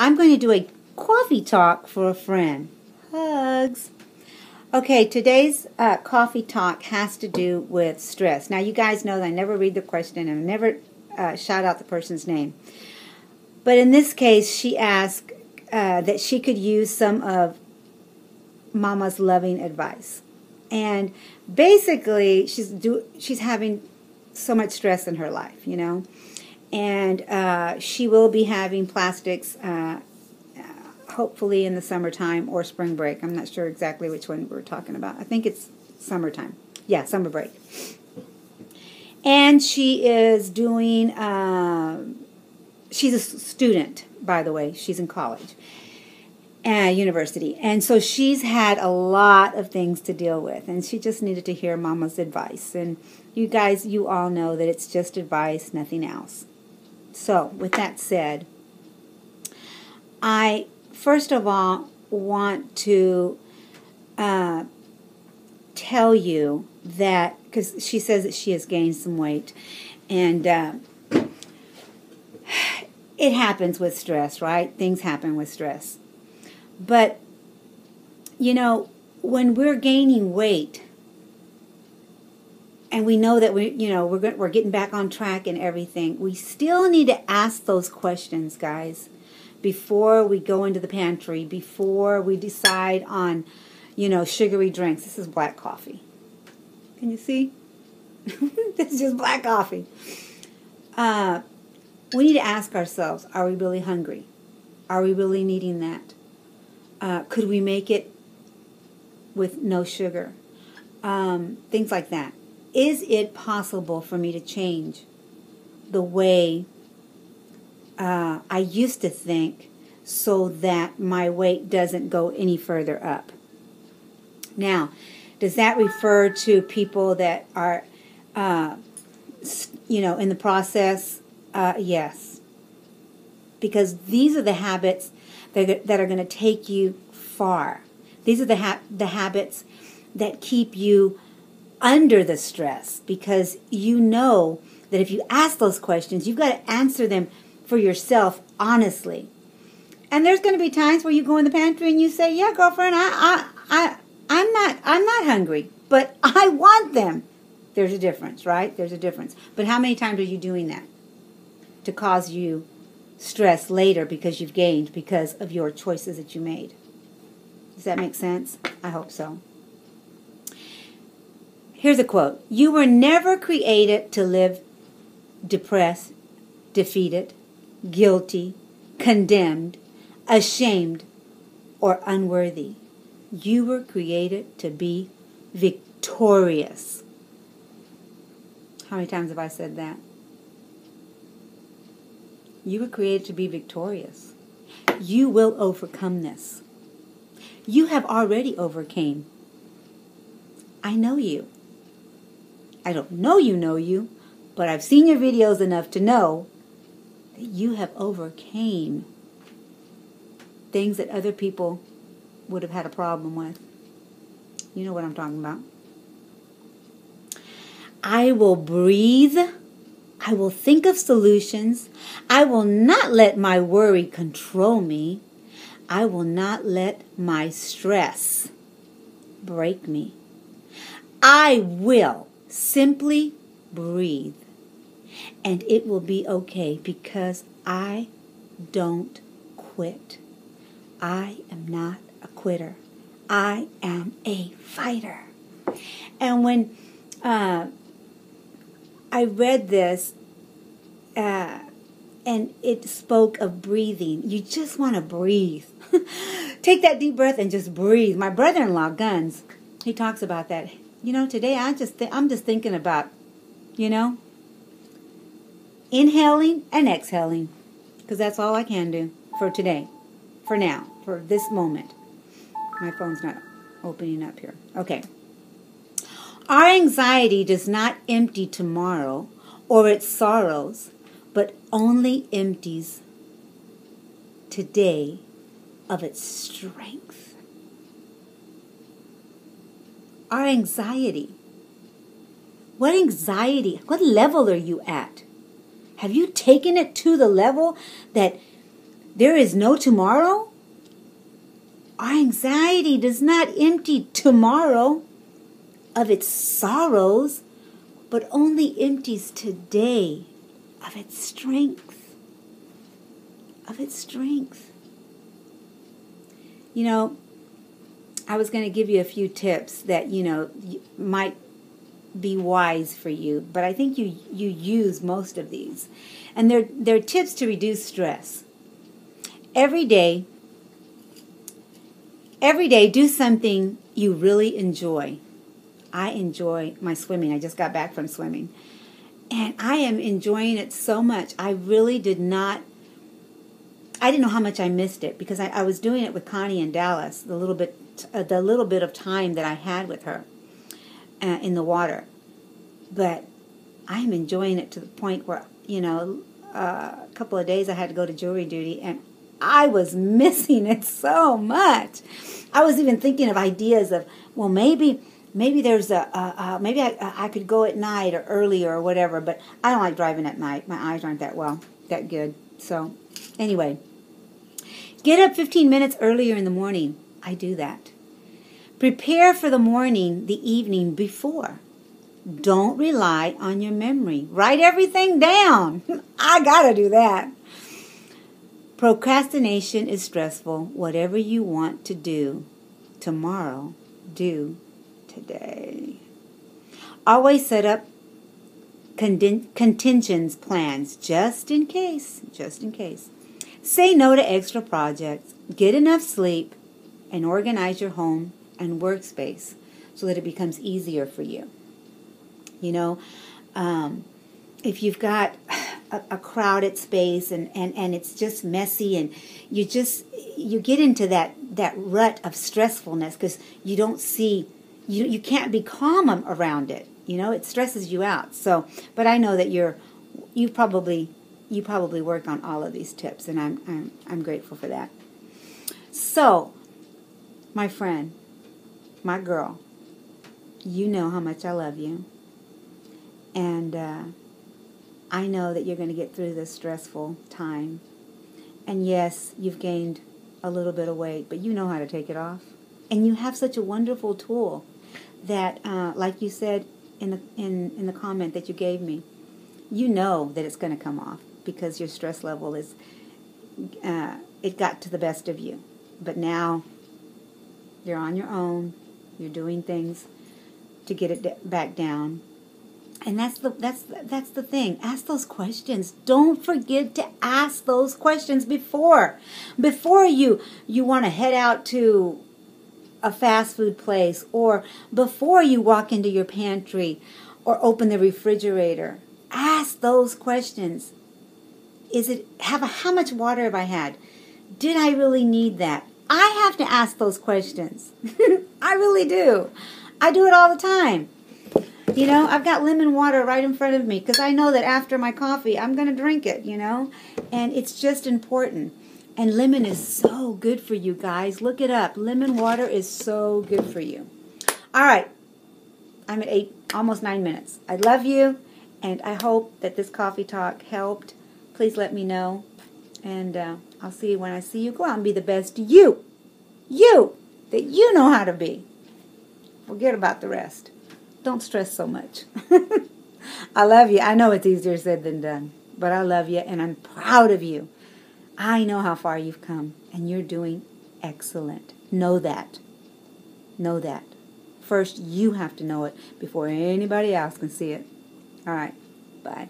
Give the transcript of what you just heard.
I'm going to do a coffee talk for a friend. Hugs. Okay, today's coffee talk has to do with stress. Now, you guys know that I never read the question and I never shout out the person's name. But in this case, she asked that she could use some of Mama's loving advice. And basically, she's having so much stress in her life, you know. And she will be having plastics hopefully in the summertime or spring break. I'm not sure exactly which one we're talking about. I think it's summertime. Yeah, summer break. And she is doing, she's a student, by the way. She's in college, university. And so she's had a lot of things to deal with. And she just needed to hear Mama's advice. And you guys, you all know that it's just advice, nothing else. So, with that said, I first of all want to tell you that, because she says that she has gained some weight, and it happens with stress, right? Things happen with stress. But, you know, when we're gaining weight, and we know that we're getting back on track and everything, we still need to ask those questions, guys, before we go into the pantry, before we decide on, sugary drinks. This is black coffee. Can you see? This is just black coffee. We need to ask ourselves, are we really hungry? Are we really needing that? Could we make it with no sugar? Things like that. Is it possible for me to change the way I used to think so that my weight doesn't go any further up? Now, does that refer to people that are, in the process? Yes. Because these are the habits that are going to take you far. These are the habits that keep you under the stress, because you know that if you ask those questions, you've got to answer them for yourself honestly. And there's going to be times where you go in the pantry and you say, "Yeah, girlfriend, I'm not hungry, but I want them." There's a difference, right? There's a difference. But how many times are you doing that to cause you stress later because you've gained because of your choices that you made? Does that make sense? I hope so. Here's a quote. "You were never created to live depressed, defeated, guilty, condemned, ashamed, or unworthy. You were created to be victorious." How many times have I said that? You were created to be victorious. You will overcome this. You have already overcame. I know you. I don't know you, but I've seen your videos enough to know that you have overcame things that other people would have had a problem with. You know what I'm talking about. I will breathe. I will think of solutions. I will not let my worry control me. I will not let my stress break me. I will simply breathe, and it will be okay because I don't quit. I am not a quitter. I am a fighter. And when I read this, and it spoke of breathing. You just want to breathe. Take that deep breath and just breathe. My brother-in-law, Guns, he talks about that. Today I'm just thinking about, inhaling and exhaling, because that's all I can do for today, for now, for this moment. My phone's not opening up here. Okay. Our anxiety does not empty tomorrow or its sorrows, but only empties today of its strength. Our anxiety. What anxiety? What level are you at? Have you taken it to the level that there is no tomorrow? Our anxiety does not empty tomorrow of its sorrows, but only empties today of its strength. Of its strength. You know, I was going to give you a few tips that, might be wise for you, but I think you use most of these. And they're tips to reduce stress. Every day, do something you really enjoy. I enjoy my swimming. I just got back from swimming. And I am enjoying it so much. I didn't know how much I missed it because I was doing it with Connie in Dallas, the little bit of time that I had with her in the water. But I'm enjoying it to the point where, a couple of days I had to go to jury duty, and I was missing it so much. I was even thinking of ideas of, well, maybe there's maybe I could go at night or earlier or whatever, but I don't like driving at night. My eyes aren't that good. So anyway, get up 15 minutes earlier in the morning. I do that. Prepare for the morning the evening before. Don't rely on your memory. Write everything down. I gotta do that. Procrastination is stressful. Whatever you want to do tomorrow, do today. Always set up contingency plans just in case. Say no to extra projects. Get enough sleep and organize your home and workspace so that it becomes easier for you. If you've got a crowded space and it's just messy and you get into that rut of stressfulness because you don't see, you can't be calm around it. It stresses you out. So, but I know that you probably work on all of these tips, and I'm grateful for that. So, my friend, my girl, you know how much I love you. And I know that you're going to get through this stressful time. And yes, you've gained a little bit of weight, but you know how to take it off. And you have such a wonderful tool that, like you said in the comment that you gave me, you know that it's going to come off because your stress level is, it got to the best of you. But now you're on your own. You're doing things to get it back down. And that's the thing. Ask those questions. Don't forget to ask those questions before you want to head out to a fast food place, or before you walk into your pantry or open the refrigerator. Ask those questions. How much water have I had? Did I really need that? I have to ask those questions. I really do. I do it all the time. I've got lemon water right in front of me because I know that after my coffee, I'm going to drink it, and it's just important. And lemon is so good for you guys. Look it up. Lemon water is so good for you. All right. I'm at almost 9 minutes. I love you, and I hope that this coffee talk helped. Please let me know, and I'll see you when I see you. Go out and be the best you that you know how to be. Forget about the rest. Don't stress so much. I love you. I know it's easier said than done, but I love you, and I'm proud of you. I know how far you've come, and you're doing excellent. Know that. Know that. First, you have to know it before anybody else can see it. All right. Bye.